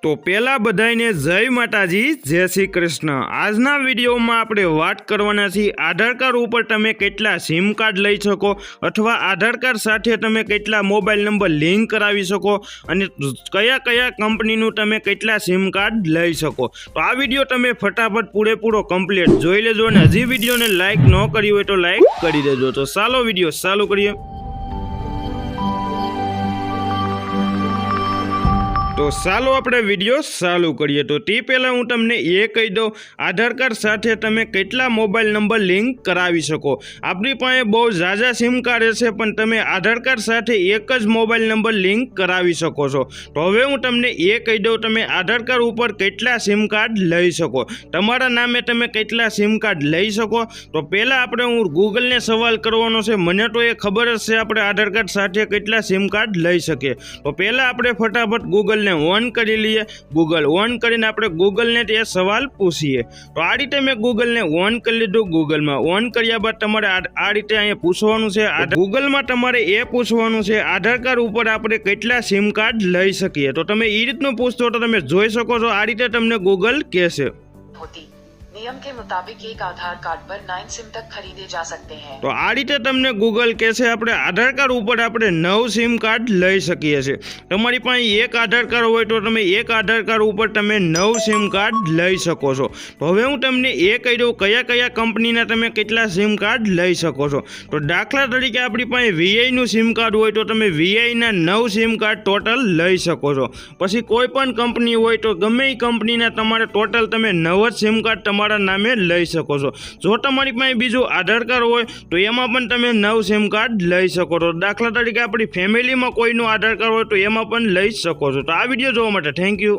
તો પહેલા બધાને જય માતાજી, જય શ્રી કૃષ્ણ। આજના વિડીયોમાં આપણે વાત કરવાના છીએ આધાર કાર્ડ ઉપર તમે કેટલા સિમ કાર્ડ લઈ શકો અથવા આધાર કાર્ડ સાથે તમે કેટલા મોબાઈલ નંબર લિંક કરાવી શકો અને કયા કયા કંપનીનું તમે કેટલા સિમ કાર્ડ લઈ શકો। તો આ વિડીયો તમે ફટાફટ પૂરેપૂરો કમ્પ્લીટ જોઈ લેજો અને હજી વિડીયોને લાઇક ન કરી હોય તો લાઇક કરી દેજો। તો ચાલો વિડીયો ચાલુ કરીએ। તો ચાલો આપણે વિડીયો ચાલુ કરીએ। તો તે પહેલાં હું તમને એ કહી દઉં, આધાર કાર્ડ સાથે તમે કેટલા મોબાઈલ નંબર લિંક કરાવી શકો। આપણી પાસે બહુ ઝાઝા સિમ કાર્ડ હશે પણ તમે આધાર કાર્ડ સાથે એક જ મોબાઈલ નંબર લિંક કરાવી શકો છો। તો હવે હું તમને એ કહી દઉં, તમે આધાર કાર્ડ ઉપર કેટલા સિમ કાર્ડ લઈ શકો, તમારા નામે તમે કેટલા સિમ કાર્ડ લઈ શકો। તો પહેલાં આપણે હું ગૂગલને સવાલ કરવાનો છે, મને તો એ ખબર જ છે આપણે આધાર કાર્ડ સાથે કેટલા સિમ કાર્ડ લઈ શકીએ। તો પહેલાં આપણે ફટાફટ ગૂગલને ઓન કરી લઈએ। ગૂગલ ઓન કરીને આપણે ગૂગલને તે સવાલ પૂછીએ। તો આ રીતે મેં ગૂગલને ઓન કરી લીધું। ગૂગલમાં ઓન કર્યા બાદ તમારે આ રીતે અહીંયા પૂછવાનું છે, ગૂગલમાં તમારે એ પૂછવાનું છે આધાર કાર્ડ ઉપર આપણે કેટલા સિમ કાર્ડ લઈ શકીએ। તો તમે એ રીતનું પૂછશો તો તમે જોઈ શકો છો, આ રીતે તમને ગૂગલ કહેશે। नियम के मुताबिक एक आधार कार्ड पर 9 सिम तक खरीदे जा सकते हैं। तो आ रीते तमने गूगल कहेशे આપણે આધાર કાર્ડ ઉપર આપણે 9 સિમ કાર્ડ લઈ શકીએ છીએ। તમારી પાસે એક આધાર કાર્ડ હોય તો તમે એક આધાર કાર્ડ ઉપર તમે 9 સિમ કાર્ડ લઈ શકો છો। તો હવે હું તમને એ કહી દઉં કયા કયા કંપનીના તમે કેટલા સિમ કાર્ડ લઈ શકો છો। તો દાખલા તરીકે આપણી પાસે વીઆઈ નું સિમ કાર્ડ હોય તો તમે વીઆઈ ના 9 સિમ કાર્ડ ટોટલ લઈ શકો છો। પછી કોઈ પણ કંપની હોય તો ગમે એ કંપનીના તમારે ટોટલ તમે 9 જ સિમ કાર્ડ તમારા નામે લઈ શકો છો। જો તમારી પાસે બીજું આધાર કાર્ડ હોય તો એમાં પણ તમે 9 સિમ કાર્ડ લઈ શકો છો। દાખલા તરીકે આપણી ફેમિલીમાં કોઈનું આધાર કાર્ડ હોય તો એમાં પણ લઈ શકો છો। તો આ વિડીયો જોવા માટે થેન્ક યુ।